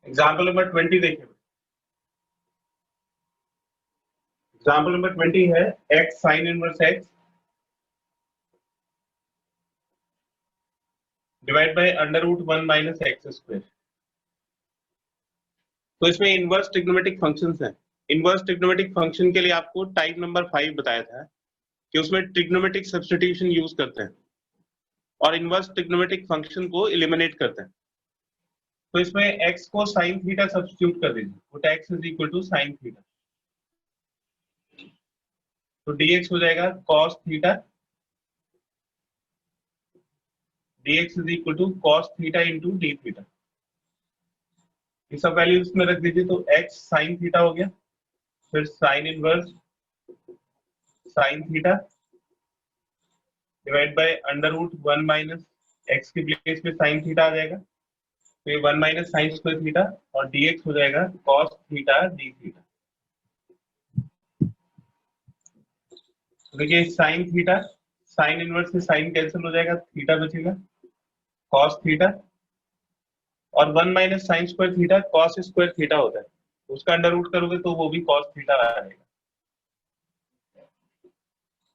Example number 20 देखिए। Example number 20 है x sine inverse x divide by under root 1 minus x square. तो इसमें inverse trigonometric functions हैं। Inverse trigonometric function के लिए आपको टाइप नंबर 5 बताया था कि उसमें ट्रिग्नोमेट्रिक सब्स्टिट्यूशन यूज करते हैं और इनवर्स ट्रिग्नोमेट्रिक फंक्शन को एलिमिनेट करते हैं। तो इसमें x को sin थीटा सब्स्टिट्यूट कर दीजिए, put x is equal to sin theta. तो dx हो जाएगा cos theta, dx is equal to cos theta into d theta. ये सब वैल्यू इसमें रख दीजिए, तो x sin थीटा हो गया, फिर sin inverse sin theta divide by under root 1 minus x के प्लेस में sin थीटा आ जाएगा, तो ये 1 माइनस साइन स्क्वायर थीटा और dx हो जाएगा cos थीटा डी थीटा। तो देखिए sin थीटा, sin इनवर्स से sin कैंसिल हो जाएगा, थीटा बचेगा, cos थीटा और 1 minus sine square theta cos square theta होता है, उसका अंडर रूट करोगे तो वो भी cos थीटा आ जाएगा।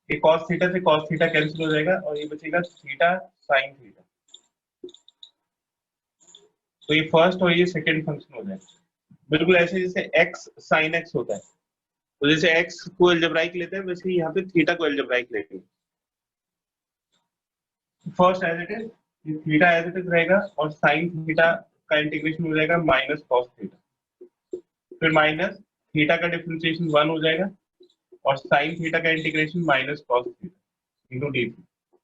ये cos थीटा से cos थीटा कैंसिल हो जाएगा और ये बचेगा थीटा sin थीटा। तो ये फर्स्ट और ये सेकंड फंक्शन हो जाएगा, बिल्कुल ऐसे जैसे x sin x होता है। तो जैसे x को एल्जेब्राइक लेते हैं वैसे यहाँ पे थीटा को एल्जेब्राइक लेंगे। फर्स्ट एज इट इज, ये थीटा एज इट इज रहेगा और sin थीटा का इंटीग्रेशन हो जाएगा माइनस cos थीटा, फिर माइनस थीटा का डिफरेंशिएशन 1 हो जाएगा और sin थीटा का integration minus cos theta into d theta.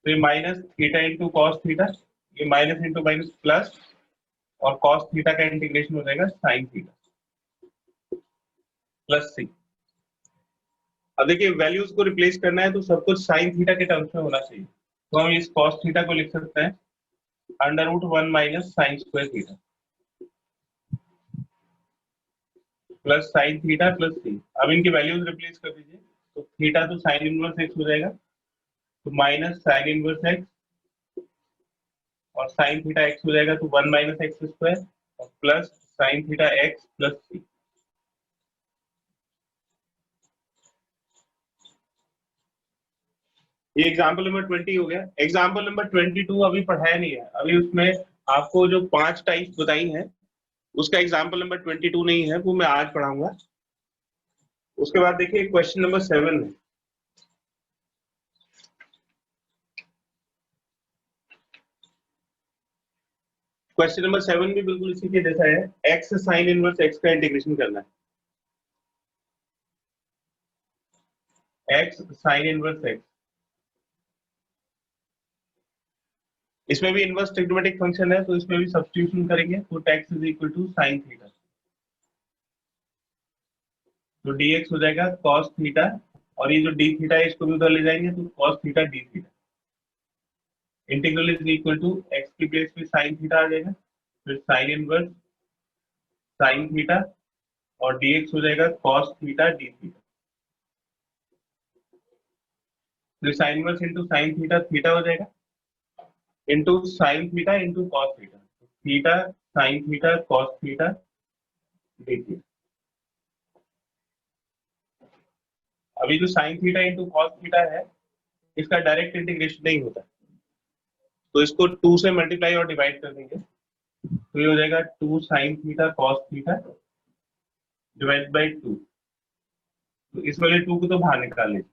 तो ये minus theta into cos theta, ये माइनस इंटू माइनस प्लस और cos थीटा का इंटीग्रेशन हो जाएगा sin थीटा प्लस सी। अब देखिए वैल्यूज को रिप्लेस करना है तो सब कुछ sin थीटा के टर्म्स में होना चाहिए, तो हम इस cos थीटा को लिख सकते हैं under root 1 minus sine square theta plus sine theta plus C. अब इनकी वैल्यूज रिप्लेस कर दीजिए, तो थीटा तो साइन इनवर्स एक्स हो जाएगा, तो माइनस साइन इनवर्स एक्स और साइन थीटा एक्स हो जाएगा, तो 1 माइनस एक्स स्क्वायर और plus sine theta x plus सी। ये एग्जाम्पल नंबर 20 हो गया। एग्जाम्पल नंबर 22 अभी पढ़ाया नहीं है, अभी उसमें आपको जो 5 टाइप्स बताई हैं उसका एग्जाम्पल नंबर 22 नहीं है, वो मैं आज पढ़ाऊंगा। उसके बाद देखिए क्वेश्चन नंबर 7 है। क्वेश्चन नंबर 7 भी बिल्कुल इसी के जैसा है, एक्स साइन इनवर्स एक्स का इंटीग्रेशन करना है, एक्स साइन इनवर्स एक्स। इसमें भी इनवर्स ट्रिग्नोमेट्रिक फंक्शन है, तो इसमें भी सब्स्टिट्यूशन करेंगे, तो x is equal to sine theta, तो dx हो जाएगा cos थीटा और ये जो d थीटा है इसको भी उधर ले जाएंगे, तो cos theta d theta. Integral is equal to x की प्लेस पे साइन थीटा आ जाएगा, फिर साइन इनवर्स साइन थीटा और dx हो जाएगा cos थीटा d थीटा। तो sine inverse into sine theta theta हो जाएगा into sine theta into cos theta, theta sine theta cos theta d theta. अभी जो sine theta into cos theta है इसका डायरेक्ट इंटीग्रेशन नहीं होता, तो इसको 2 से मल्टीप्लाई और डिवाइड कर देंगे, तो ये हो जाएगा 2 sign theta cos theta divide by 2। तो इस वाले 2 को तो बाहर निकाल लेंगे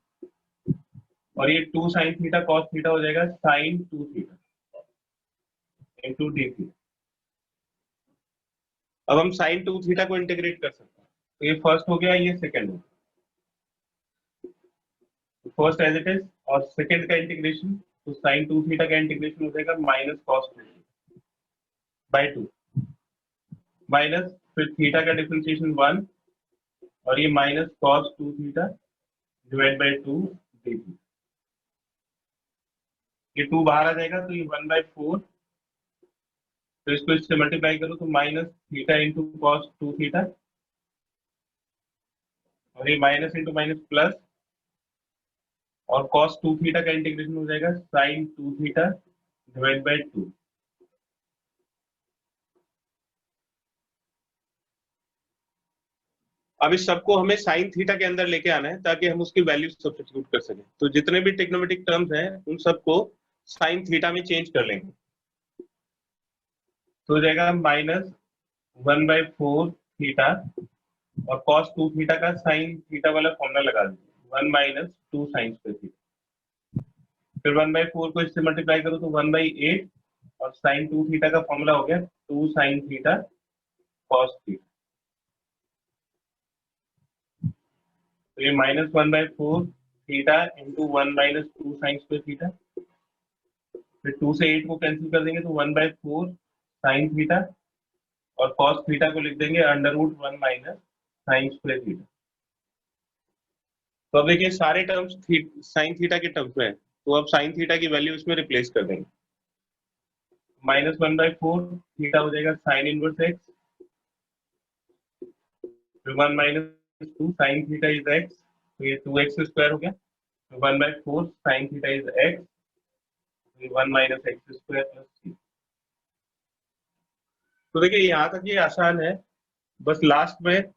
और ये 2 साइन थीटा कॉस थीटा हो जाएगा sine 2 theta into d theta. अब हम साइन 2 थीटा को इंटीग्रेट कर सकते हैं, तो ये फर्स्ट हो गया, ये सेकंड हो गया। फर्स्ट एज इट इज और सेकंड का इंटीग्रेशन, तो साइन 2 थीटा का इंटीग्रेशन हो जाएगा माइनस कॉस 2 बाई 2 माइनस फिर थीटा का डिफरेंशिएशन 1 और ये minus cos 2 theta divide by 2 D theta. ये 2 बाहर आ जाएगा, तो ये 1/4, तो इसको इससे मल्टीप्लाई करो तो minus theta into cos 2 theta और ये माइनस इंटू माइनस प्लस और cos 2 थीटा का इंटीग्रेशन हो जाएगा sin 2 थीटा डिवाइड बाई 2। अब इस सबको हमें साइन थीटा के अंदर लेके आना है ताकि हम उसकी वैल्यू सब्स्टिट्यूट कर सकें। तो जितने भी ट्रिग्नोमेट्रिक टर्म्स हैं उन सबको साइन थीटा में चेंज कर लेंगे। तो हो जाएगा -1/4 थीटा और cos 2 थीटा का साइन थीटा वाला फॉर्मूला लगा दीजिए 1 - 2 साइन स्क्वायर थीटा। फिर 1/4 को इससे मल्टीप्लाई करो तो 1/8 और साइन 2 थीटा का फॉर्मूला हो गया 2 साइन थीटा cos थीटा। तो ये -1/4 theta into 1 - 2 sign square theta. फिर 2 से 8 को कैंसिल कर देंगे तो 1/4 साइन थीटा और cos थीटा को लिख देंगे √1 - साइन स्क्वायर थीटा। तो अब देखिए सारे टर्म्स साइन थीटा के टर्म्स में है, तो अब साइन थीटा की वैल्यू इसमें रिप्लेस कर देंगे। -1/4 थीटा हो जाएगा साइन इनवर्स x, फिर 1 - 2 साइन थीटा इज x, तो ये 2x स्क्वायर हो गया। तो 1/4 sine theta is x, 1 - x square plus 3। तो देखिए यहाँ तक ये आसान है, बस लास्ट में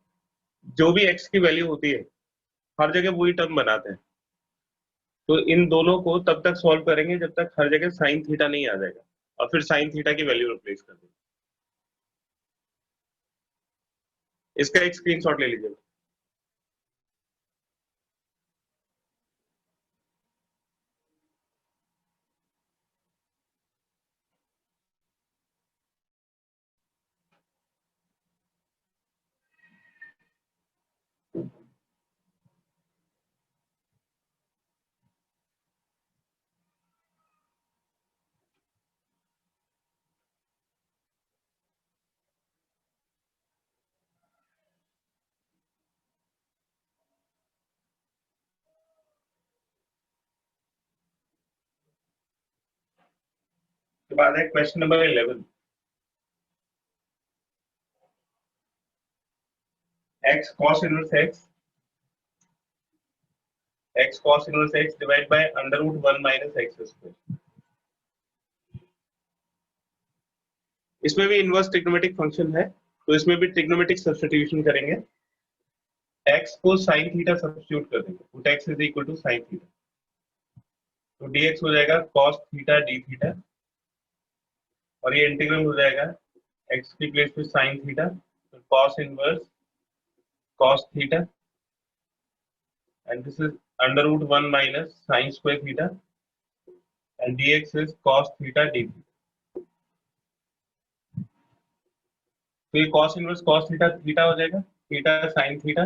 जो भी x की वैल्यू होती है हर जगह वही टर्म बनाते हैं। तो इन दोनों को तब तक सॉल्व करेंगे जब तक हर जगह साइन थीटा नहीं आ जाएगा, और फिर साइन थीटा की वैल्यू रिप्लेस कर देंगे। इसका एक स्क्रीनशॉट ले लीजिए। के बाद है question number 11। x cos inverse x divided by √1 - x square. इसमें भी इनवर्स ट्रिग्नोमेट्रिक फंक्शन है, तो इसमें भी ट्रिग्नोमेट्रिक सब्स्टिट्यूशन करेंगे। x को sin थीटा सब्स्टिट्यूट कर देंगे, put x is equal to sin theta. तो dx हो जाएगा cos थीटा d थीटा, और ये इंटीग्रल हो जाएगा x की प्लेस पे sin थीटा, तो cos inverse cos theta, and this is √1 - sin square theta, and dx is cos theta d theta। तो ये cos inverse cos theta theta हो जाएगा, theta sin theta,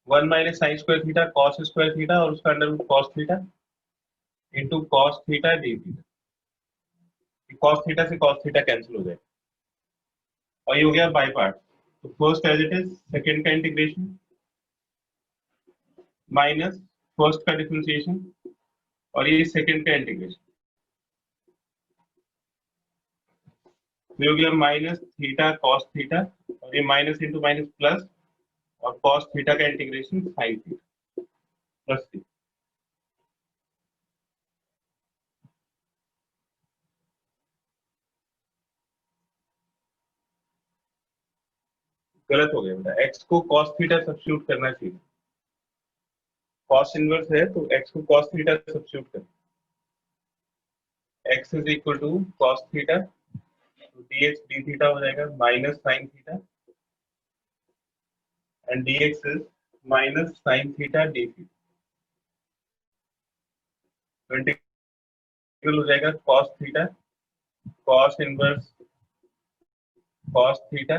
1 - sin square theta cos square theta और उसका under root cos theta into cos theta d theta. cos theta से cos theta cancel हो जाएगा, और ये हो गया बाय पार्ट। तो first as it is, second का इंटीग्रेशन माइनस फर्स्ट का डिफरेंशिएशन, और ये सेकंड का इंटीग्रेशन। ये हो गया माइनस थीटा cos थीटा, और ये माइनस इंटू माइनस प्लस, और cos थीटा का integration sin theta plus theta. गलत हो गया बेटा, x को cos थीटा सब्स्टिट्यूट करना चाहिए। cos इनवर्स है तो x को cos थीटा सब्स्टिट्यूट कर, x is equal to cos theta, तो dx d थीटा हो जाएगा minus sin theta, and dx is minus sin theta d theta. तो इंटीग्रल हो जाएगा cos theta cos inverse cos theta,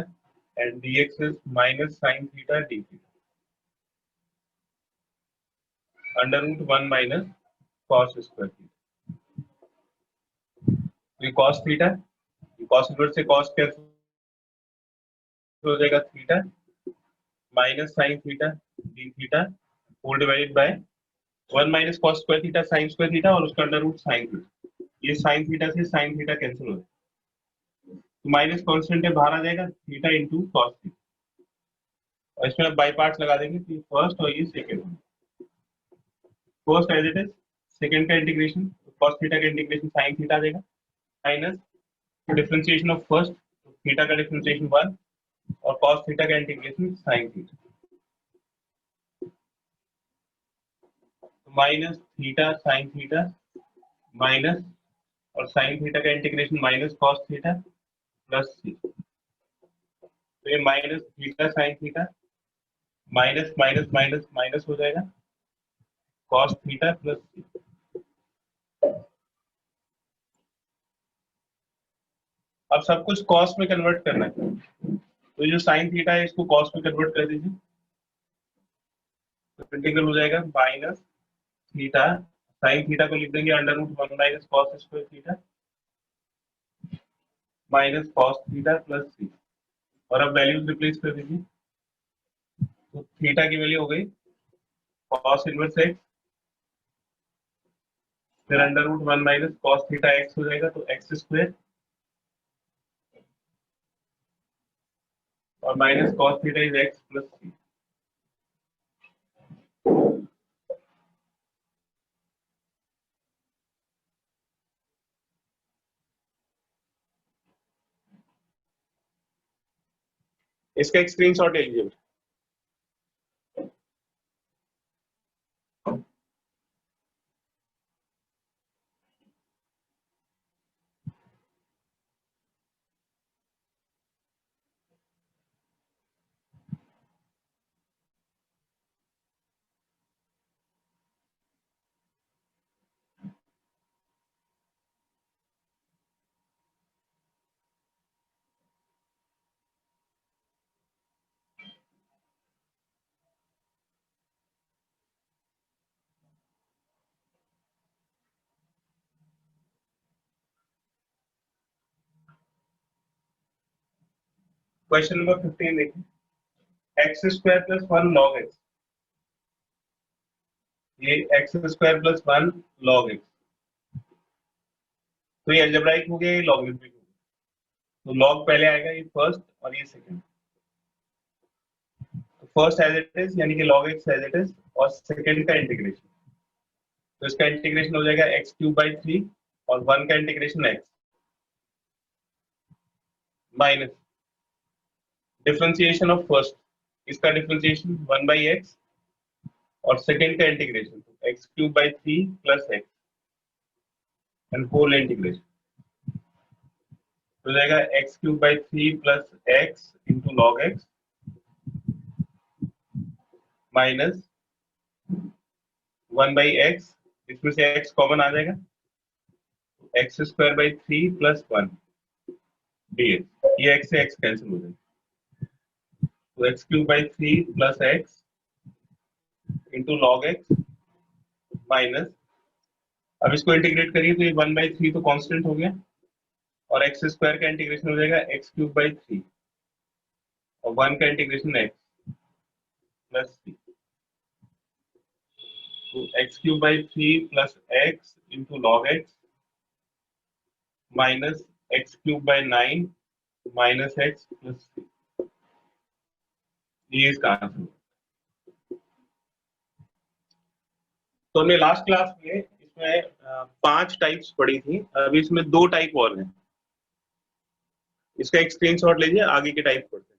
and dx is minus sin theta d theta √1 - cos square theta. ये cos theta, cos inverse से cos cancel हो जाएगा theta, minus sin theta d theta whole divided by 1 - cos square theta sin square theta और उसका under root sin theta. ये sin theta से sin theta cancel हो जाएगा, तो माइनस कांस्टेंट है बाहर आ जाएगा, थीटा इंटू cos थीटा, और इसमें बाई पार्ट्स लगा देंगे, तो फर्स्ट और ये second. First as it is, second का इंटीग्रेशन cos थीटा का इंटीग्रेशन sin थीटा आ जाएगा, minus differentiation of first, theta का डिफरेंशिएशन 1 और cos थीटा का integration sin theta, minus theta sin theta minus और sin थीटा का integration minus cos theta plus c, तो ये minus theta sin theta minus minus minus minus हो जाएगा cos theta plus c। अब सब कुछ cos में कन्वर्ट करना है, तो जो sin थीटा है इसको cos में कन्वर्ट कर दीजिए, तो इंटीग्रल हो जाएगा माइनस थीटा sin थीटा को लिख देंगे under root 1 minus cos square theta minus cos theta plus c, और अब वैल्यूज रिप्लेस कर दीजिए, तो थीटा की वैल्यू हो गई cos इनवर्स x, फिर under root 1 minus cos theta x हो जाएगा, तो x स्क्वायर और minus cos theta is x plus c। इसका एक स्क्रीनशॉट ले लीजिए। क्वेश्चन नंबर 15 देखिए, x square plus 1 log x, ये x square plus 1 log x, तो ये अलजेब्राइक हो गया, ये लॉगरिथमिक हो गया, तो लॉग पहले आएगा, ये फर्स्ट और ये सेकंड, तो फर्स्ट एज इट इज यानी कि log x as it is, और सेकंड का इंटीग्रेशन, तो इसका इंटीग्रेशन हो जाएगा एक्स क्यूब बाई 3 और 1 का integration x minus differentiation of first, इसका डिफरेंशिएशन 1 बाई एक्स और सेकंड का integration x cube by 3 plus x and whole integration हो जाएगा x cube by 3 plus x into log x minus 1 by x, इसमें से x common आ जाएगा, x square by 3 plus 1 dx, ये x से एक्स कैंसिल हो जाएगा, तो x cube by 3 plus x into log x minus, अब इसको इंटीग्रेट करिए तो ये 1 बाई 3 तो कांस्टेंट हो गया, और एक्स स्क्वायर का इंटीग्रेशन हो जाएगा एक्स क्यूब बाई 3 और 1 का इंटीग्रेशन एक्स प्लस सी, तो x cube by 3 plus x into log x minus x cube by 9 minus x plus सी, ये इसका आंसर। तो हमने लास्ट क्लास में इसमें 5 टाइप्स पढ़ी थी, अभी इसमें 2 टाइप और हैं, इसका एक स्क्रीनशॉट लीजिए, आगे के टाइप पढ़ते हैं।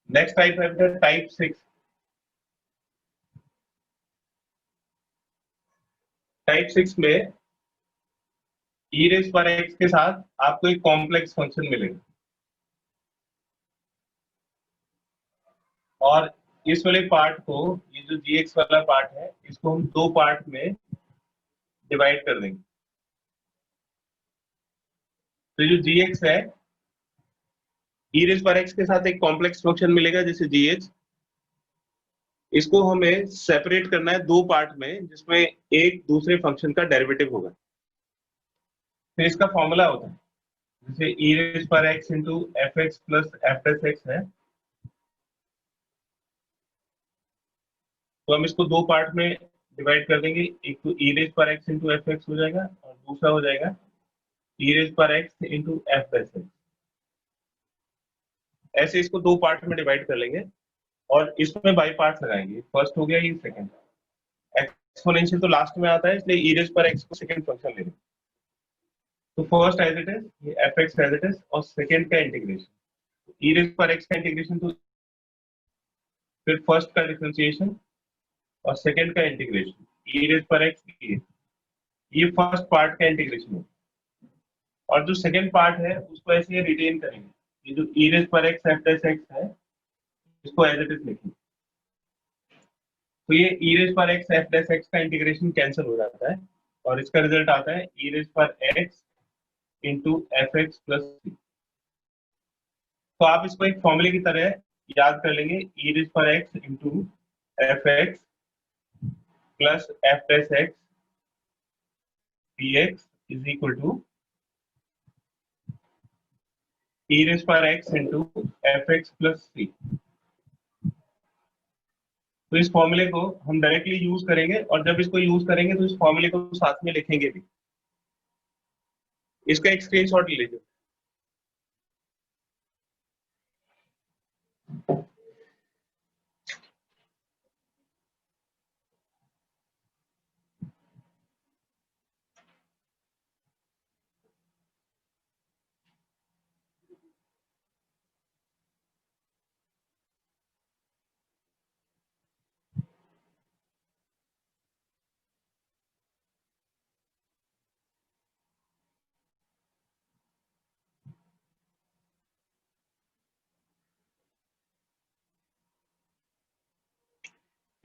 नेक्स्ट टाइप है टाइप 6। टाइप 6 में ई रेज पर एक्स के साथ आपको एक कॉम्प्लेक्स फंक्शन मिलेगा, और इस वाले पार्ट को, ये जो जी एक्स वाला पार्ट है, इसको हम 2 पार्ट में डिवाइड कर देंगे, तो जो जी एक्स है, ई रेज पर एक्स के साथ एक कॉम्प्लेक्स फंक्शन मिलेगा जैसे जी एक्स, इसको हमें सेपरेट करना है 2 पार्ट में, जिसमें एक दूसरे फंक्शन का डेरिवेटिव होगा, फिर इसका फॉर्मूला होता है जैसे e रेज पर x into f x plus f dash x है, तो हम इसको दो पार्ट में डिवाइड कर देंगे। एक तो e रेज पर x इंटू एफ एक्स हो जाएगा और दूसरा हो जाएगा e रेज पर x into F dash x. ऐसे इसको दो पार्ट में डिवाइड कर लेंगे और इसमें बाई पार्ट लगाएंगे। फर्स्ट हो गया, ये सेकंड। एक्सपोनेंशियल तो लास्ट में आता है, इसलिए e रेज पर x को सेकंड फंक्शन ले लेंगे। तो फर्स्ट एज इट इज, ये f x as it is, और सेकंड का इंटीग्रेशन e रेज पर x का इंटीग्रेशन, तो फिर फर्स्ट का डिफरेंशिएशन और सेकंड का इंटीग्रेशन e रेज पर x, ये फर्स्ट पार्ट का इंटीग्रेशन है। और जो सेकंड पार्ट है उसको ऐसे रिटेन करेंगे। ये जो e रेज पर x एफ डेस एक्स है, इसको एज इट इज लिखेंगे। तो ये e रेज पर x एफ डेस एक्स का इंटीग्रेशन कैंसिल हो जाता है और इसका रिजल्ट आता है e रेज पर x into f x plus c. तो आप इसको एक फॉर्मूले की तरह याद कर लेंगे, e रेज पर x into f x plus f dash x dx is equal to e raise पर x into f x plus c. तो इस फॉर्मूले को हम डायरेक्टली यूज करेंगे और जब इसको यूज करेंगे तो इस फॉर्मूले को साथ में लिखेंगे भी। इसका एक स्क्रीनशॉट ले लीजिए।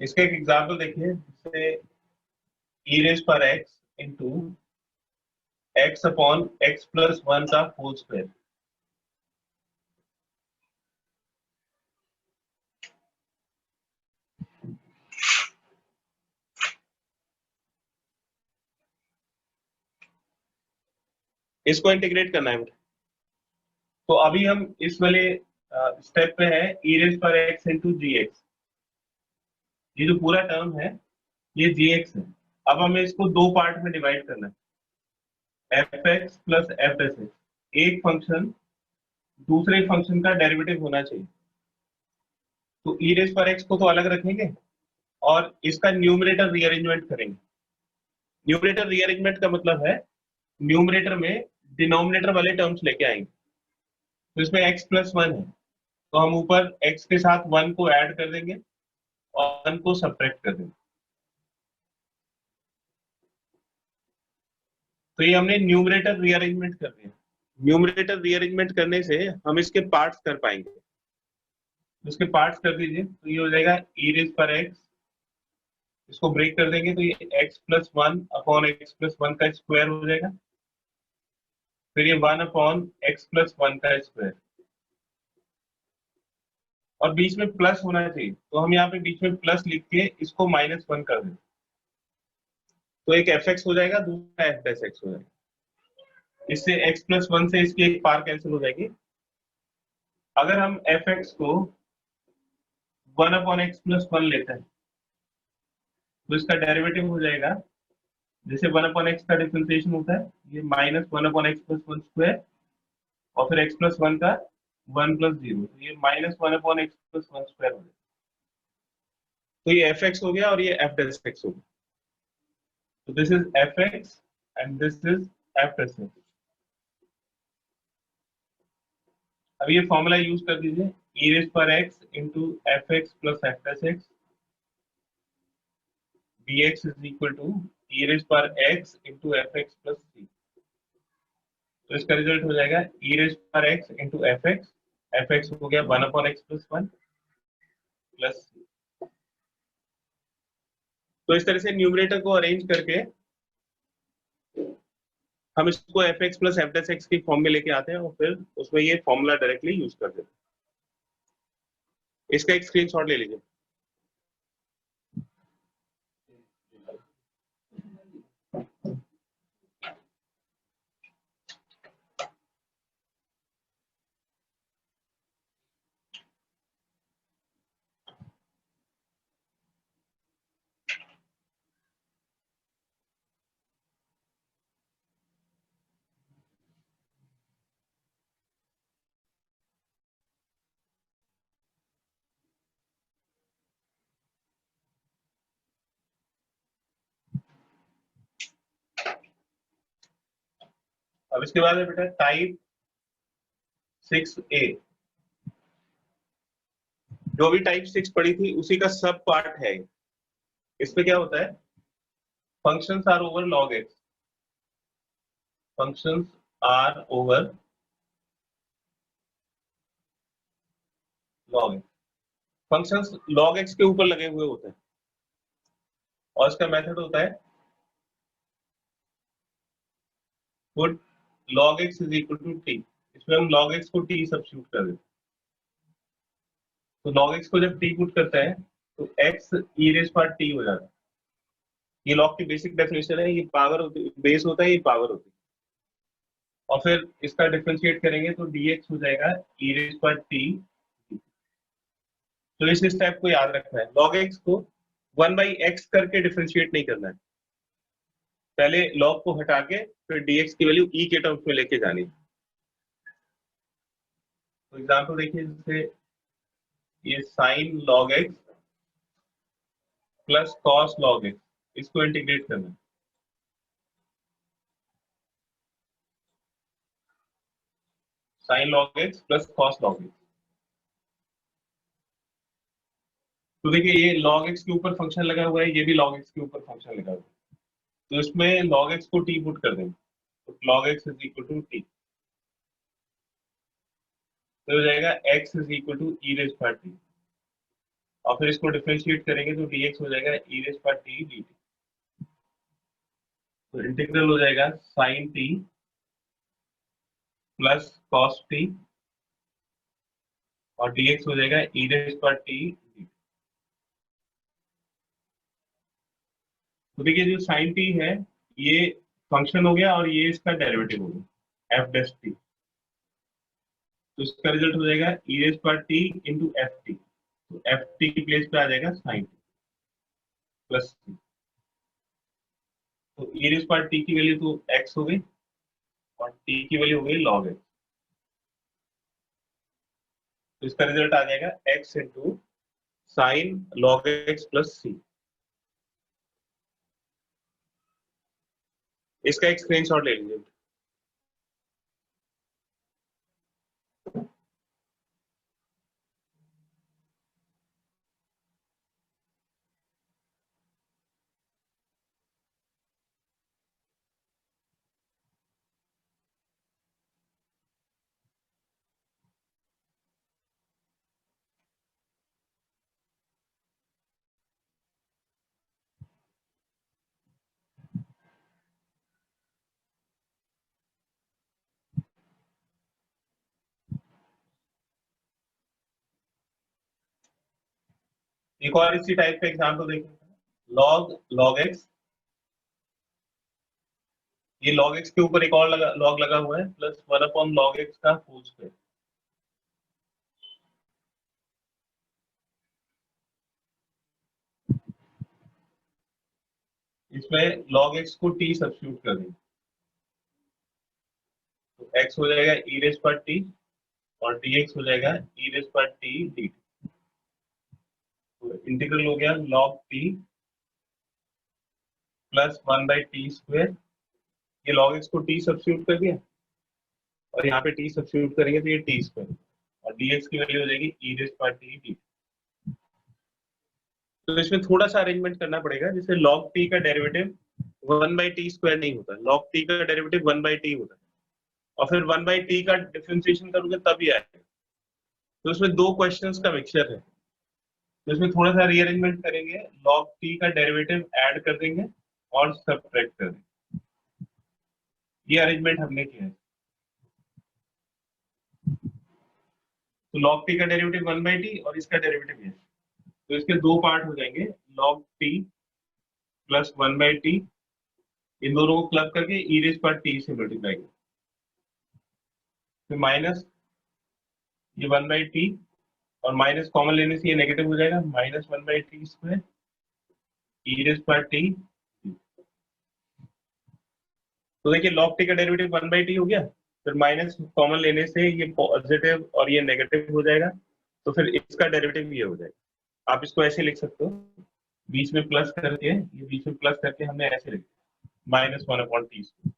इसका एक एग्जाम्पल देखिए, जैसे e रेज पर x into x upon x plus one का होल स्क्वायर। इसको इंटीग्रेट करना है। तो अभी हम इस वाले स्टेप पे है, e रेज पर x इंटू जी एक्स। ये जो पूरा टर्म है ये जी एक्स है। अब हमें इसको दो पार्ट में डिवाइड करना है, F x plus F S x. एक फंक्शन दूसरे फंक्शन का डेरिवेटिव होना चाहिए। तो e रेज पर x को तो अलग रखेंगे और इसका न्यूमरेटर रीअरेंजमेंट करेंगे। न्यूमरेटर रीअरेंजमेंट का मतलब है न्यूमरेटर में डिनोमिनेटर वाले टर्म्स लेके आएंगे। तो इसमें x प्लस वन है, तो हम ऊपर x के साथ वन को ऐड कर देंगे और वन को सब्ट्रैक्ट कर देंगे। तो ये हमने न्यूमरेटर रीअरेंजमेंट कर दिया। न्यूमरेटर रीअरेंजमेंट करने से हम इसके पार्ट्स कर पाएंगे। इसके पार्ट्स कर दीजिए, तो ये हो जाएगा e रेज पर x। इसको ब्रेक कर देंगे तो ये x plus one upon x plus one का स्क्वायर हो जाएगा। फिर ये one upon x plus one का स्क्वायर, और बीच में प्लस होना चाहिए, तो हम यहाँ पे बीच में प्लस लिख के इसको माइनस वन कर दें। तो एक एफ एक्स हो जाएगा, दूसरा एफ डेस एक्स हो जाएगा। इससे एक्स प्लस वन से इसकी एक पार कैंसिल हो जाएगी। अगर हम एफ एक्स को one upon x plus one लेते हैं तो इसका डेरिवेटिव हो जाएगा, जैसे वन अपॉन एक्स का डिफरेंशिएशन होता है, ये minus one upon x plus one square और फिर एक्स प्लस वन का वन प्लस जीरो, तो ये minus one upon x plus one square हो जाएगा। तो ये एफ एक्स हो गया और ये एफ डेस एक्स हो गया। तो this is f x and this is f dash x. अब ये फॉर्मूला यूज कर दीजिए, e रेज पर x into f x plus f dash x dx is equal to e raise पर x into f x plus c. तो इसका result हो जाएगा e रेज पर x इंटू एफ एक्स हो गया one upon x plus one plus c. तो इस तरह से न्यूमरेटर को अरेंज करके हम इसको F x plus f dash x की फॉर्म में लेके आते हैं और फिर उसमें ये फॉर्मूला डायरेक्टली यूज कर देते हैं। इसका एक स्क्रीनशॉट ले लीजिए। अब इसके बाद है बेटा टाइप 6A। जो भी टाइप 6 पढ़ी थी उसी का सब पार्ट है। इसमें क्या होता है, functions are over log x, functions are over log x, functions log x के ऊपर लगे हुए होते हैं और इसका मेथड होता है put log x is equal to t। इसमें हम log x को t सब्स्टिट्यूट कर देते हैं, तो log x को जब t पुट करता है तो x e raise power t हो जाता है। ये log की बेसिक डेफिनेशन है, ये पावर होती है, बेस होता है, ये पावर होती है। और फिर इसका डिफरेंशिएट करेंगे तो dx हो जाएगा e रेज पावर t। तो इस स्टेप को याद रखना है, log x को 1/x करके डिफरेंशिएट नहीं करना है, पहले log को हटा के फिर dx की वैल्यू e के टर्म्स में लेके जानी है। तो एग्जांपल देखिए, जैसे ये sin log x plus cos log x, इसको इंटीग्रेट करना है। sin log x plus cos log x, तो देखिए ये log x के ऊपर फंक्शन लगा हुआ है, ये भी log x के ऊपर फंक्शन लगा हुआ है, तो इसमें log x को t पुट कर देंगे, तो log x is equal to t, तो हो जाएगा x is equal to e raise power t, और फिर इसको डिफरेंशिएट करेंगे तो dx हो जाएगा e raise power t dt। तो इंटीग्रल हो जाएगा sin t plus cos t और dx हो जाएगा e raise power t dt। तो देखिए जो sin t है ये फंक्शन हो गया और ये इसका डेरिवेटिव हो गया f डैश t, तो इसका रिजल्ट हो जाएगा e raise power t into f t, तो एफ टी की प्लेस पे आ जाएगा sin t प्लस t, तो e रेज पावर t की वैल्यू तो x हो गई और t की वैल्यू हो गई log x, तो इसका रिजल्ट आ जाएगा x into sine log x plus c। इसका एक स्क्रीनशॉट ले लीजिए। एक और इसी टाइप का एग्जांपल देखिए, log x, ये log x के ऊपर एक और log लगा हुआ है प्लस 1 log x का होल स्क्वायर। इसमें log x को t सब्स्टिट्यूट कर देंगे, तो x हो जाएगा e रेज पर t और dx हो जाएगा e रेज पर t dt, तो इंटीग्रल हो गया log t plus 1/t square, ये log x को t सब्स्टिट्यूट कर दिया और यहाँ पे t सब्स्टिट्यूट करेंगे तो ये t स्क्वायर और dx की वैल्यू हो जाएगी e रेज पर t dt। तो इसमें थोड़ा सा अरेंजमेंट करना पड़ेगा, जैसे log t का डेरिवेटिव 1/t स्क्वायर नहीं होता, log t का डेरिवेटिव 1/t होता है और फिर 1/t का डिफरेंशिएशन करोगे तब ही आएगा। तो इसमें दो क्वेश्चंस का मिक्सचर है, तो इसमें थोड़ा सा रीअरेंजमेंट करेंगे, log t का डेरिवेटिव ऐड कर देंगे और सब्ट्रैक्ट कर देंगे, ये अरेंजमेंट हमने किया है। तो log t का डेरिवेटिव 1/t और इसका डेरिवेटिव है, तो इसके दो पार्ट हो जाएंगे, log t प्लस 1/t, इन दोनों को क्लब करके e रेज पर t से मल्टीप्लाई करें, फिर माइनस ये 1/t और माइनस कॉमन लेने से ये नेगेटिव हो जाएगा, minus 1/t square e raise पर t। तो देखिए log t का डेरिवेटिव 1/t हो गया, फिर माइनस कॉमन लेने से ये पॉजिटिव और ये नेगेटिव हो जाएगा, तो फिर इसका डेरिवेटिव ये हो जाएगा। आप इसको ऐसे लिख सकते हो, बीच में प्लस करके, ये बीच में प्लस करके हमने ऐसे लिखा -1/t स्क्वायर।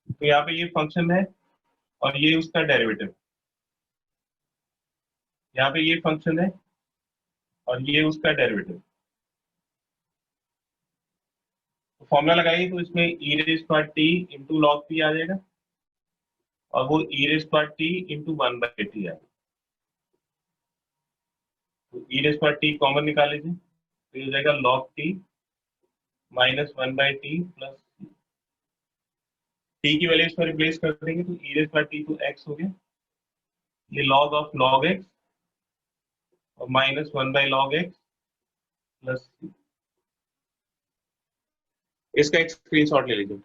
तो यहाँ पे ये फंक्शन है और ये उसका डेरिवेटिव, यहाँ पे ये फंक्शन है और ये उसका डेरिवेटिव। तो फॉर्मूला लगाइए तो इसमें e raise power t into log p आ जाएगा और वो e raise power t into 1/t आएगा। तो e raise power t common निकाल लीजिए, तो ये हो जाएगा log t minus 1/t plus t की वैल्यू इसमें रिप्लेस कर देंगे तो ई रेज पावर टी तो एक्स हो गया, ये लॉग ऑफ लॉग एक्स और माइनस 1/log एक्स प्लस, इसका एक स्क्रीनशॉट ले लीजिए।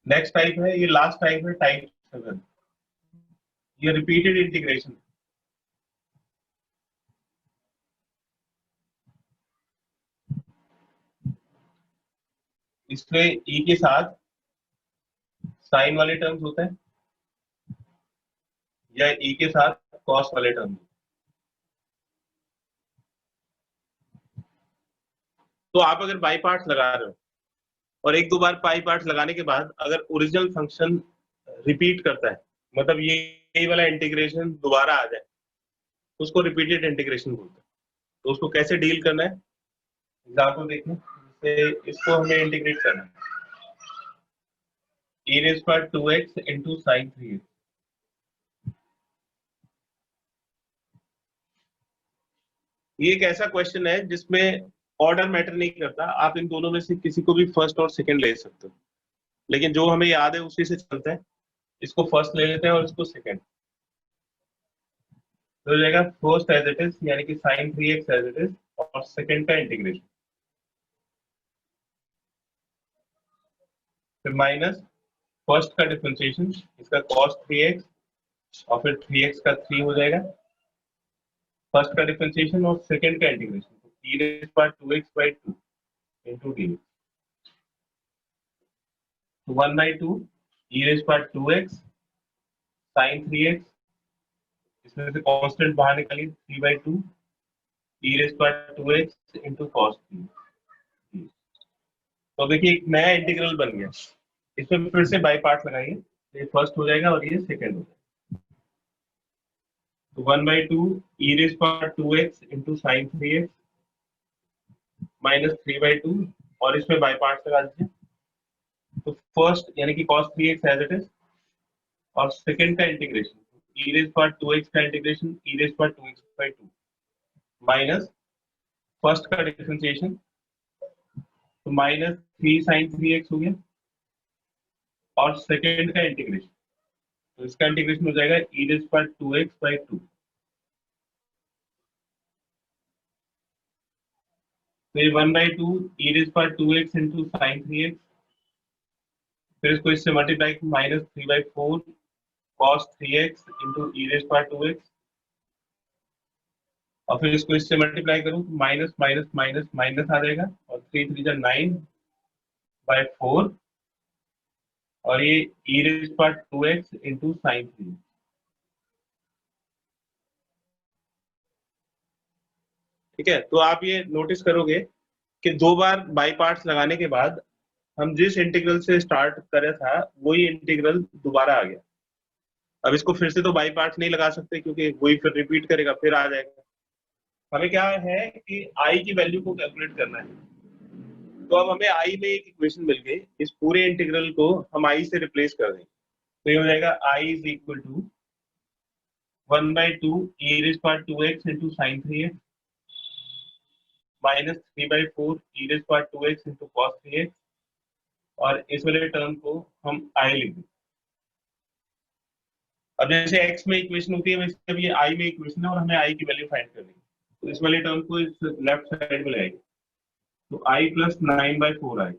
नेक्स्ट टाइप है, ये लास्ट टाइप है, टाइप 7, ये रिपीटेड इंटीग्रेशन। इसमें ई के साथ साइन वाले टर्म्स होते हैं या ई के साथ कॉस वाले टर्म्स। तो आप अगर बाई पार्ट्स लगा रहे हो और एक दो बार पाई पार्ट्स लगाने के बाद अगर ओरिजिनल फंक्शन रिपीट करता है, मतलब ये यही वाला इंटीग्रेशन दोबारा आ जाए, तो उसको रिपीटेड इंटीग्रेशन बोलते हैं। तो उसको कैसे डील करना है, एग्जाम्पल देखिए। जैसे इसको हमें इंटीग्रेट करना है, e raised by 2x into sin 3x। ये एक ऐसा क्वेश्चन है जिसमें ऑर्डर मैटर नहीं करता, आप इन दोनों में से किसी को भी फर्स्ट और सेकंड ले सकते हो, लेकिन जो हमें याद है उसी से चलते हैं। इसको फर्स्ट ले लेते हैं और इसको सेकंड, तो हो जाएगा फर्स्ट एज इट इज यानी कि sin 3x as it is और सेकंड का इंटीग्रेशन, फिर माइनस फर्स्ट का डिफरेंशिएशन, इसका cos 3x और फिर 3x का 3 हो जाएगा फर्स्ट का डिफरेंशिएशन और सेकंड का इंटीग्रेशन, तो e raised by 2x/2 into dx, तो 1/2 e raised by 2x sin 3x, इसमें से कांस्टेंट बाहर निकालिए 3/2 e raised by 2x into cos 3। तो देखिए एक नया इंटीग्रल बन गया, इसमें फिर से बाई पार्ट लगाइए, ये फर्स्ट हो जाएगा और ये सेकंड हो जाएगा। तो 1/2 e raised by 2x into sin 3x minus 3/2 और इसमें बाई पार्ट लगा दीजिए, तो फर्स्ट यानी कि cos 3x as it is और सेकंड का integration e raised by 2x का integration e raised by 2x/2 minus first का डिफरेंशिएशन, तो माइनस 3 sin 3x हो गया और सेकंड का इंटीग्रेशन, तो इसका इंटीग्रेशन हो जाएगा e raised by 2x/2। तो ये 1/2 e raised by 2x into sin 3x, फिर इसको इससे multiply minus 3/4 cos 3x into e raised by 2x और फिर इसको इससे मल्टीप्लाई करूं तो माइनस माइनस माइनस माइनस आ जाएगा और 3 3 9/4 और ये e raised by 2x into sin 3। ठीक है, तो आप ये नोटिस करोगे कि दो बार बाई पार्ट्स लगाने के बाद हम जिस इंटीग्रल से स्टार्ट करे था वही इंटीग्रल दोबारा आ गया। अब इसको फिर से तो बाई पार्ट्स नहीं लगा सकते क्योंकि वही फिर रिपीट करेगा, फिर आ जाएगा। हमें क्या है कि आई की वैल्यू को कैलकुलेट करना है, तो अब हमें आई में एक इक्वेशन मिल गई, इस पूरे इंटीग्रल को हम आई से रिप्लेस कर देंगे, तो ये हो जाएगा I is equal to 1/2 e raised by 2x into sin 3x minus 3/4 e raised by 2x into cos 3x और इस वाले टर्म को हम i लिख दें। अब जैसे x में इक्वेशन होती है वैसे अब ये i में इक्वेशन है और हमें i की वैल्यू फाइंड करनी है, तो इस वाले टर्म को इस लेफ्ट साइड में लगाएंगे, तो i plus 9/4i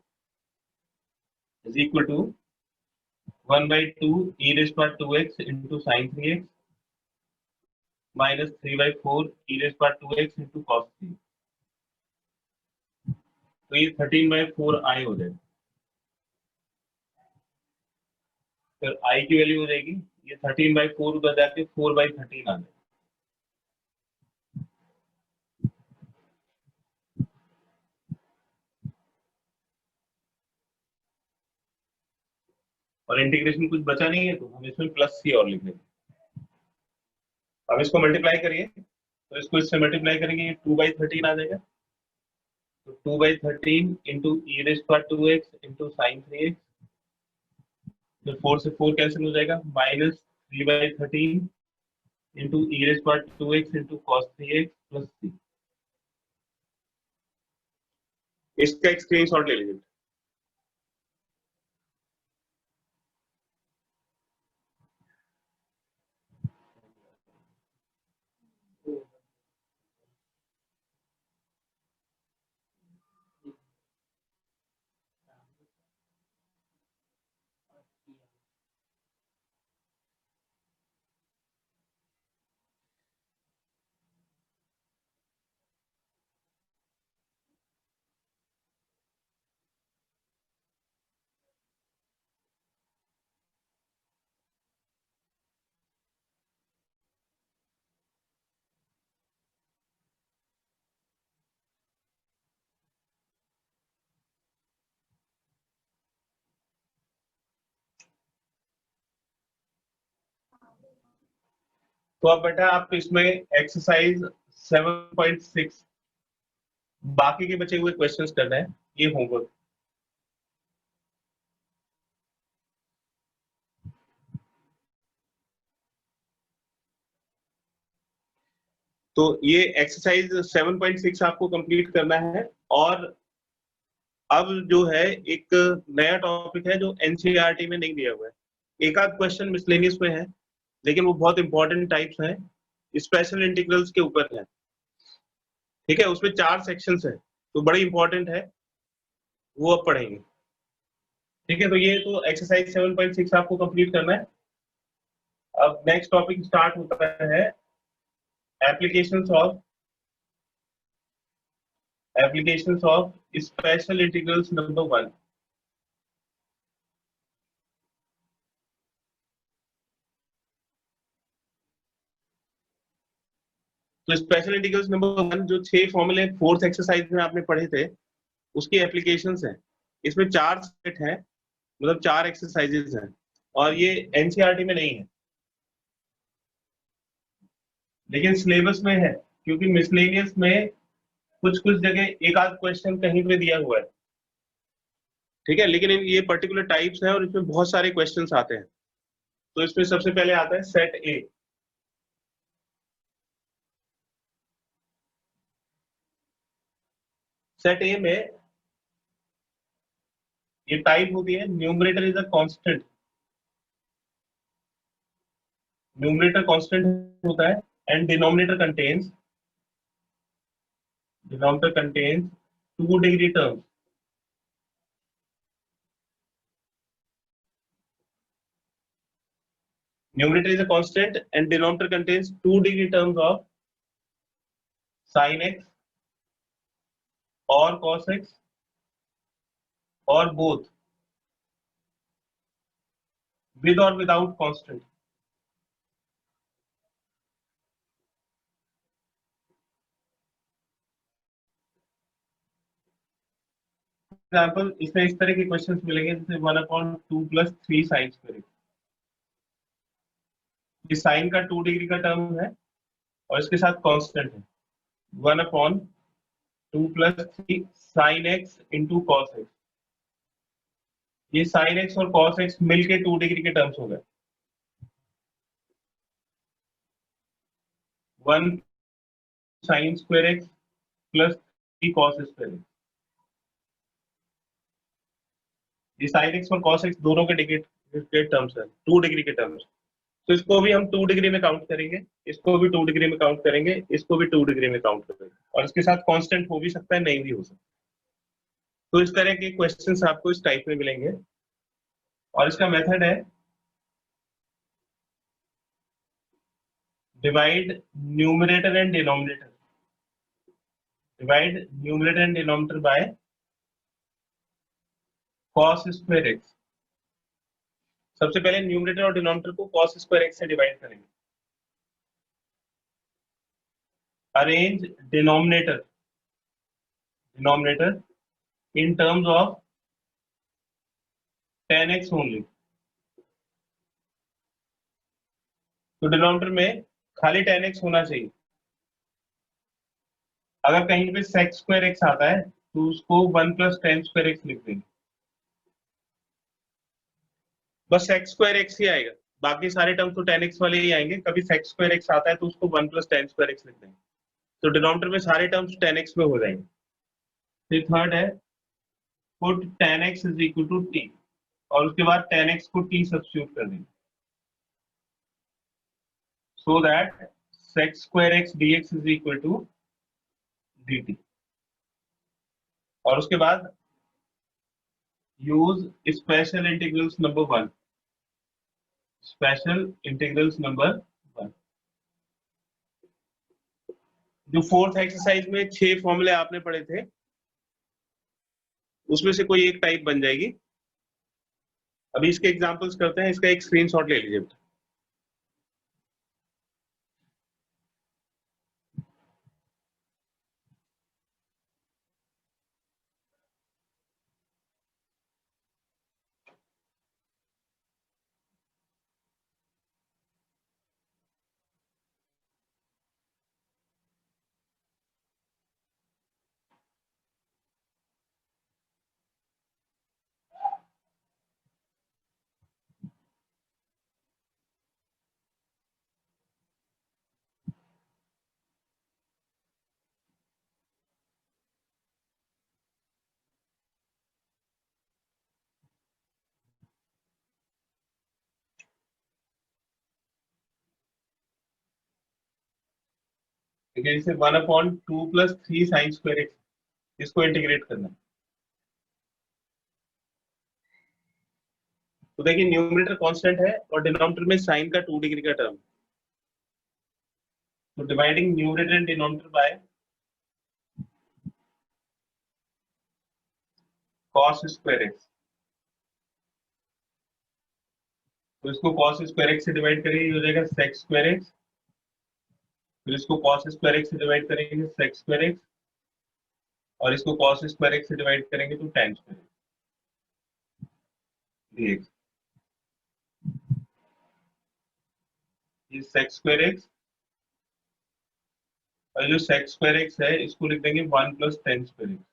is equal to 1/2 e raised by 2x into sin 3x minus 3/4 e raised by 2x into cos 3। तो ये 13/4i हो जाएगा। फिर i की वैल्यू हो जाएगी, ये 13/4 उधर जाके 4/13 आ जाएगा। और इंटीग्रेशन कुछ बचा नहीं है तो हम इसमें प्लस सी और लिख देंगे। अब इसको मल्टीप्लाई करिए, तो इसको इससे मल्टीप्लाई करेंगे 2/13 आ जाएगा, तो 2/13 इंटू ई rays power 2x into sine 3x, तो 4 से 4 कैंसिल हो जाएगा, माइनस 3/13 इंटू ई rays power 2x into cos 3x plus 3। इसका एक स्क्रीनशॉट ले लीजिए। तो अब बेटा आप इसमें एक्सरसाइज 7.6 बाकी के बचे हुए क्वेश्चंस करना है, ये होमवर्क। तो ये एक्सरसाइज 7.6 आपको कंप्लीट करना है। और अब जो है एक नया टॉपिक है जो एनसीईआरटी में नहीं दिया हुआ है, एक आध क्वेश्चन मिसलेनियस में है लेकिन वो बहुत इंपॉर्टेंट टाइप्स हैं, स्पेशल इंटीग्रल्स के ऊपर है। ठीक है, उसमें 4 सेक्शंस है तो बड़े इंपॉर्टेंट है, वो अब पढ़ेंगे। ठीक है, तो ये तो एक्सरसाइज 7.6 आपको कंप्लीट करना है। अब नेक्स्ट टॉपिक स्टार्ट होता है applications of special integrals number 1। तो स्पेशल इंटीग्रल्स नंबर 1 जो 6 फॉर्मूले फोर्थ एक्सरसाइज में आपने पढ़े थे उसकी एप्लीकेशंस हैं। इसमें 4 सेट हैं, मतलब 4 एक्सरसाइजेस हैं और ये एनसीईआरटी में नहीं है लेकिन सिलेबस में है, क्योंकि मिसलेनियस में कुछ कुछ जगह एक आध क्वेश्चन कहीं पे दिया हुआ है। ठीक है, लेकिन ये पर्टिकुलर टाइप्स हैं और इसमें बहुत सारे क्वेश्चंस आते हैं। तो इसमें सबसे पहले आता है सेट ए। सेट ए में ये टाइप होती है numerator is a constant, numerator constant होता है and denominator contains 2 degree terms. Numerator is a constant and denominator contains 2 degree terms of sin x or cos x or both with or without constant। Example इसमें इस तरह के questions मिलेंगे जैसे 1/2 + 3 sin square. ये sign का 2 degree का term है और इसके साथ कांस्टेंट है 1/2 + 3 sin x into cos x। ये sin x और cos x मिलके 2 डिग्री के टर्म्स हो गए। 1 sin square x + 3 cos square x। ये साइन एक्स और कॉस एक्स दोनों के डिग्री के टर्म्स है, 2 डिग्री के टर्म्स। तो इसको भी हम 2 डिग्री में काउंट करेंगे, इसको भी 2 डिग्री में काउंट करेंगे, इसको भी 2 डिग्री में काउंट करेंगे, और इसके साथ कांस्टेंट हो भी सकता है, नहीं भी हो सकता। तो इस तरह के क्वेश्चंस आपको इस टाइप में मिलेंगे, और इसका मेथड है divide numerator and denominator, divide numerator and denominator by cos square x. सबसे पहले न्यूमरेटर और डिनोमिनेटर को cos स्क्वायर एक्स से डिवाइड करेंगे। Arrange denominator in terms of tan x only। तो डिनोमिनेटर में खाली tan x होना चाहिए। अगर कहीं पे sec स्क्वायर एक्स आता है तो उसको 1 प्लस tan स्क्वायर एक्स लिख देंगे, बस sec स्क्वायर एक्स ही आएगा, बाकी सारे टर्म तो tan x वाले ही आएंगे। कभी sec स्क्वायर एक्स आता है तो उसको 1 प्लस tan स्क्वायर एक्स लिख देंगे, तो डिनोमिनेटर में सारे टर्म्स tan x में हो जाएंगे। फिर थर्ड है put tan x is equal to t, और उसके बाद tan x को t सब्स्टिट्यूट कर देंगे, so that sec square x dx is equal to dt। और उसके बाद use special integrals number 1, special integrals number 1। जो फोर्थ एक्सरसाइज में 6 फॉर्मूले आपने पढ़े थे उसमें से कोई एक टाइप बन जाएगी। अभी इसके एग्जांपल्स करते हैं, इसका एक स्क्रीनशॉट ले लीजिए। देखिए इसे 1/2 प्लस 3 साइन स्क्वायर एक्स, इसको इंटीग्रेट करना है। तो देखिए न्यूमरेटर कांस्टेंट है और डिनोमिनेटर में साइन का 2 डिग्री का टर्म, तो dividing numerator and denominator by cos square x. तो इसको cos स्क्वायर एक्स से डिवाइड करेंगे, हो जाएगा sec स्क्वायर एक्स। फिर इसको cos स्क्वायर एक्स से डिवाइड करेंगे sec स्क्वायर एक्स, और इसको cos स्क्वायर एक्स से डिवाइड करेंगे तो tan स्क्वायर dx। ये sec स्क्वायर एक्स, और जो sec स्क्वायर एक्स है इसको लिख देंगे 1 plus tan square x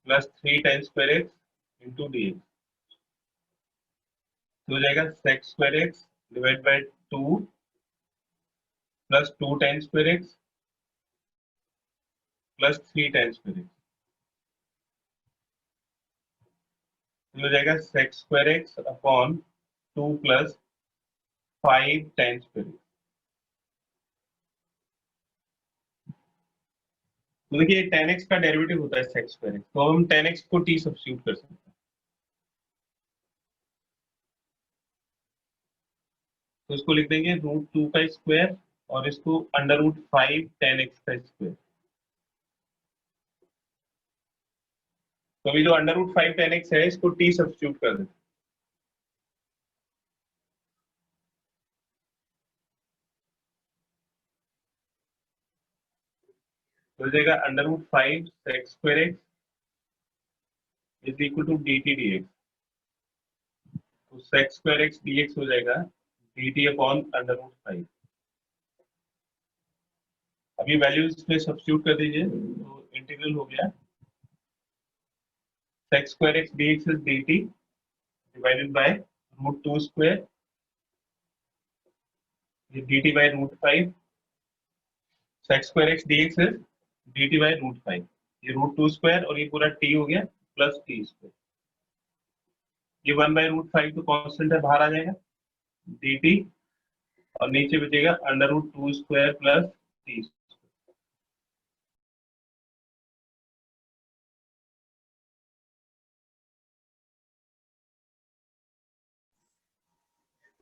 plus 3 tan square x into dx। तो हो जाएगा sec square x divide by 2 plus 2 tan square x plus 3 tan square x. तो हो जाएगा sec square x upon 2 plus 5 tan square x. तो देखिए tan x का derivative होता है sec स्क्वायर एक्स, तो हम tan x को t सब्स्टिट्यूट कर सकते हैं। तो इसको लिख देंगे √2 का स्क्वायर, और इसको √5 tan x का स्क्वायर। तो अभी जो √5 tan x है इसको t सब्स्टिट्यूट कर देते हैं। तो हो जाएगा √5 sec square x is equal to dt dx। तो sec स्क्वायर एक्स dx हो जाएगा dt अपॉन √5। अभी वैल्यूज इसमें सब्स्टिट्यूट कर दीजिए, तो इंटीग्रल हो गया sec square x dx is dt divided by √2 square, ये dt by √5। sec square x dx is dt by √5, ये √2 स्क्वायर और ये पूरा t हो गया प्लस t स्क्वायर। ये 1/√5 तो कांस्टेंट है, बाहर आ जाएगा dt, और नीचे बचेगा √2² प्लस t।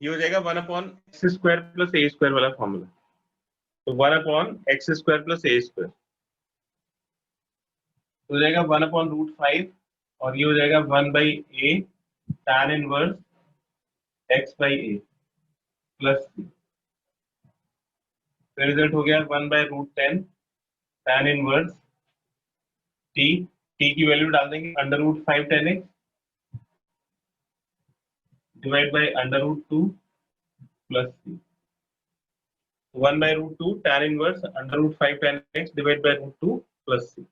ये हो जाएगा 1/x² प्लस a² वाला फॉर्मूला। तो 1/x² प्लस a², हो जाएगा 1/√5, और ये हो जाएगा 1/a tan inverse x/a plus c। तो रिजल्ट हो गया 1/√10 tan इनवर्स t की वैल्यू डाल देंगे √5 tan x divide by √2 plus c। 1/√2 tan inverse √5 tan x divide by √2 plus c।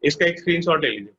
इसका एक स्क्रीनशॉट ले लीजिए।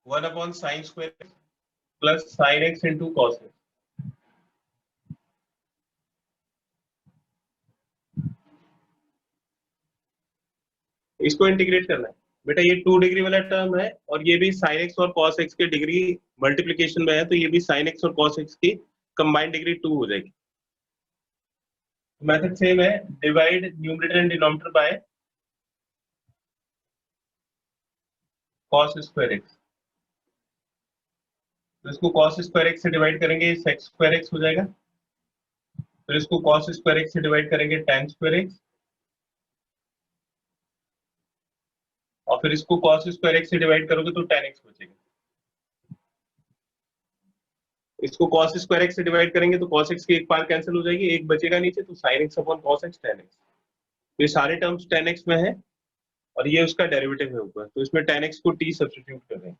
One upon sine square plus sine x into cos x. इसको इंटीग्रेट करना है बेटा। ये 2 डिग्री वाला टर्म है, और ये भी साइन एक्स और कॉस एक्स के डिग्री मल्टीप्लीकेशन में है, तो ये भी साइन एक्स और कॉस एक्स की कंबाइंड डिग्री 2 हो जाएगी। मेथड सेम है, divide numerator and denominator by cos square x. तो इसको कॉस स्क्वायर एक्स से डिवाइड करेंगे, सेक्स स्क्वायर एक्स हो जाएगा। फिर इसको कॉस स्क्वायर एक्स से डिवाइड करेंगे, tan स्क्वायर एक्स। और फिर इसको cos स्क्वायर एक्स से डिवाइड करोगे तो tan x बचेगा। इसको cos स्क्वायर एक्स से डिवाइड करेंगे तो cos x की एक पार कैंसिल हो जाएगी, एक बचेगा नीचे, तो sin x upon cos x tan x। तो ये सारे टर्म्स tan x में है, और ये उसका डेरिवेटिव है ऊपर, तो इसमें tan x को t सब्स्टिट्यूट कर देंगे।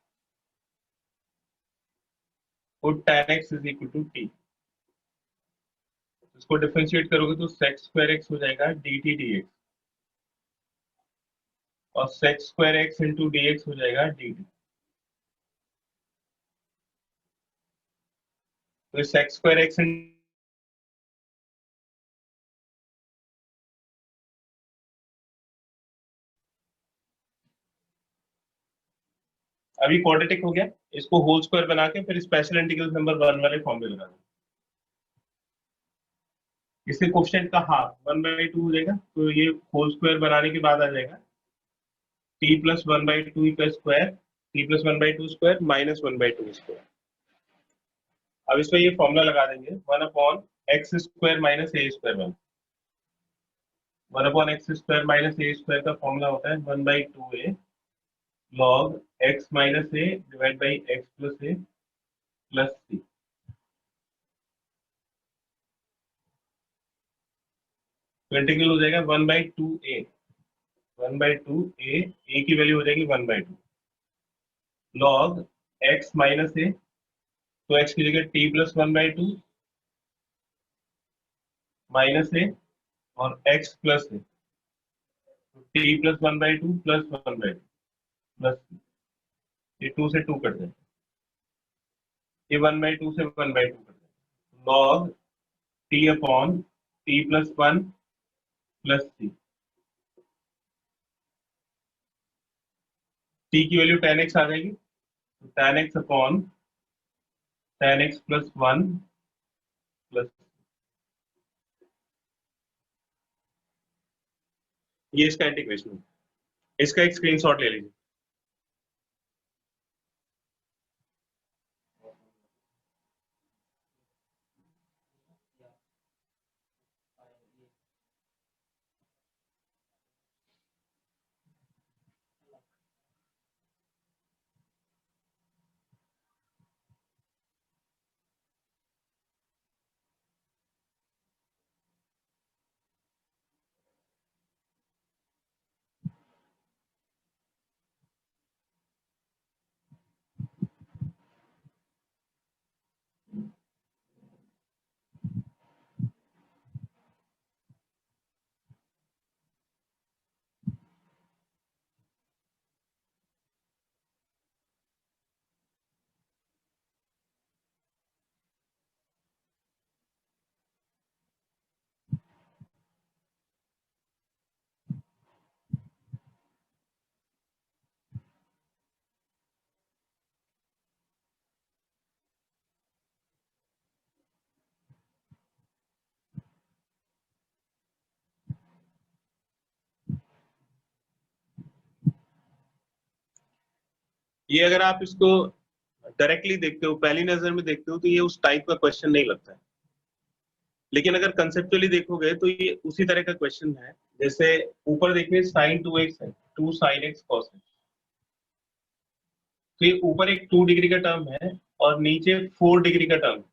तो tan x is equal to t। इसको डिफरेंशिएट करोगे तो sec स्क्वायर x हो जाएगा dt dx, और sec square x into dx हो जाएगा dt। तो sec स्क्वायर x अभी क्वाड्रेटिक हो गया, इसको होल स्क्वायर बना के फिर स्पेशल इंटीग्रल नंबर 1 वाले फॉर्म में लगा देंगे। इससे कोफिशिएंट का हाफ 1/2 हो जाएगा, तो ये होल स्क्वायर बनाने के बाद आ जाएगा t प्लस 1/2 का square, t plus 1/2 square minus 1/2 square. अब इसमें ये फॉर्मूला लगा देंगे 1/x² minus a²। 1/x² minus a² का फॉर्मूला होता है 1/2a log x minus a divide by x plus a plus c। तो इंटीग्रल हो जाएगा 1/2a, 1/2a, a की वैल्यू हो जाएगी 1/2 log x माइनस a, तो x की जगह t प्लस 1/2 माइनस a और x प्लस a, तो t प्लस 1/2 प्लस 1/2 प्लस ये 2 से 2 कट जाए, ये 1/2 से 1/2 कट जाए, log t upon t plus 1 plus c। t की वैल्यू tan x आ जाएगी, तो tan x upon tan x plus 1 plus, ये इसका इंटीग्रेशन है। इसका एक स्क्रीनशॉट ले लीजिए। ये अगर आप इसको डायरेक्टली देखते हो, पहली नजर में देखते हो, तो ये उस टाइप का क्वेश्चन नहीं लगता है। लेकिन अगर कंसेप्चुअली देखोगे तो ये उसी तरह का क्वेश्चन है। जैसे ऊपर देखिए sin 2x है, 2 sin x cos x। तो ये ऊपर एक 2 डिग्री का टर्म है और नीचे 4 डिग्री का टर्म है।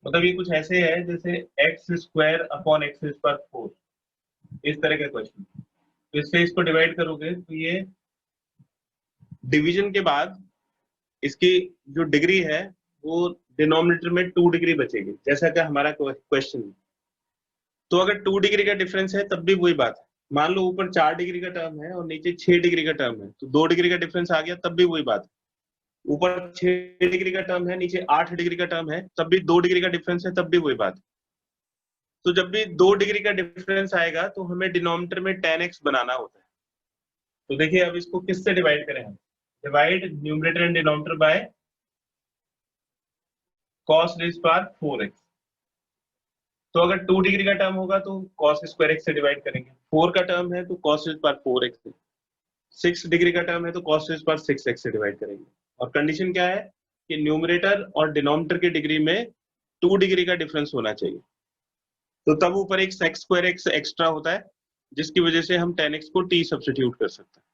मतलब ये कुछ ऐसे है जैसे एक्स स्क्वायर अपॉन एक्स पर 4, इस तरह का क्वेश्चन। तो इससे इसको डिवाइड करोगे तो ये डिवीजन के बाद इसकी जो डिग्री है वो डिनोमिनेटर में 2 डिग्री बचेगी, जैसा कि हमारा क्वेश्चन है। तो अगर 2 डिग्री का डिफरेंस है तब भी वही बात है। मान लो ऊपर 4 डिग्री का टर्म है और नीचे 6 डिग्री का टर्म है, तो 2 डिग्री का डिफरेंस आ गया, तब भी वही बात है। ऊपर 6 डिग्री का टर्म है, नीचे 8 डिग्री का टर्म है, तब भी 2 डिग्री का डिफरेंस है, तब भी वही बात है। तो जब भी 2 डिग्री का डिफरेंस आएगा तो हमें डिनोमिनेटर में tan x बनाना होता है। तो देखिए अब इसको किससे डिवाइड करें हम? Divide numerator and denominator by cos rays power 4x। तो अगर 2 डिग्री का टर्म होगा तो cos स्क्वायर x से डिवाइड करेंगे, 4 का टर्म है तो cos रेज़ पावर 4x से, 6 डिग्री का टर्म है तो cos रेज़ पावर 6x से डिवाइड करेंगे। और कंडीशन क्या है कि न्यूमरेटर और डिनोमिनेटर की डिग्री में 2 डिग्री का डिफरेंस होना चाहिए। तो तब ऊपर एक sec स्क्वायर x एक्स्ट्रा होता है, जिसकी वजह से हम tan x को t सब्स्टिट्यूट कर सकते हैं।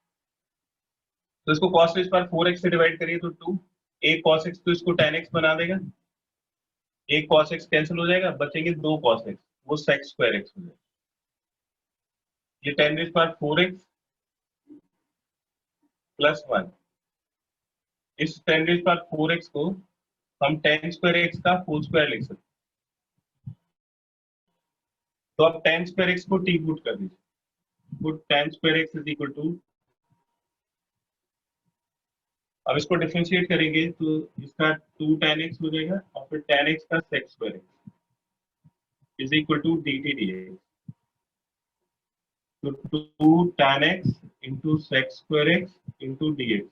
तो इसको cos रेज़ पावर 4x से डिवाइड करिए तो 2, एक cos x तो इसको tan x बना देगा, एक cos x कैंसिल हो जाएगा, बचेंगे 2 cos x, वो sec स्क्वायर x हो जाएगा। ये tan rays power 4x plus 1, इस tan रेज़ पावर 4x को हम tan स्क्वायर x का होल स्क्वायर लिख सकते हैं। तो अब tan स्क्वायर x को t पुट कर दीजिए, put tan square x is equal to, अब इसको डिफरेंशिएट करेंगे तो इसका 2 tan x हो जाएगा और फिर tan x का sec square x is equal to dt dx। तो 2 tan x into sec square x into dx,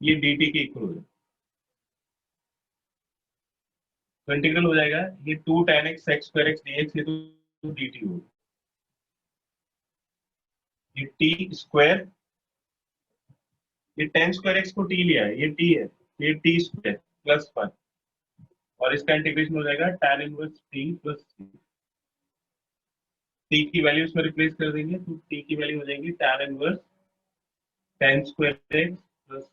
ये dt के इक्वल हो जाएगा। तो इंटीग्रल हो जाएगा ये 2 tan x sec square x dx, ये तो dt होगा, ये t स्क्वायर, ये tan स्क्वायर x को t लिया है, ये t है, ये t स्क्वायर प्लस 1 और इसका इंटीग्रेशन हो जाएगा tan inverse t plus t की वैल्यू इसमें रिप्लेस कर देंगे तो t की वैल्यू हो जाएगी tan inverse tan square x plus,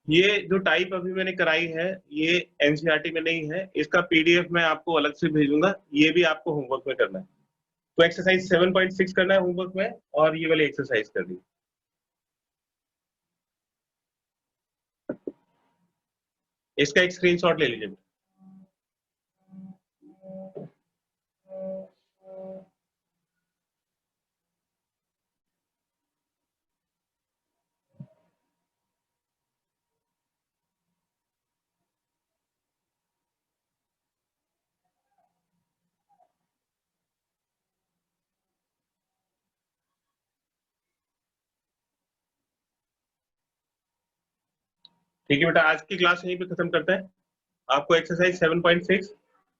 ये जो टाइप अभी मैंने कराई है ये एनसीईआरटी में नहीं है, इसका पीडीएफ मैं आपको अलग से भेजूंगा, ये भी आपको होमवर्क में करना है। तो एक्सरसाइज 7.6 करना है होमवर्क में और ये वाली एक्सरसाइज करनी है। इसका एक स्क्रीनशॉट ले लीजिए। ठीक है बेटा, आज की क्लास यहीं पे खत्म करते हैं। आपको एक्सरसाइज 7.6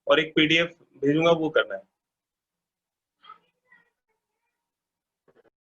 और एक पीडीएफ भेजूंगा, वो करना है।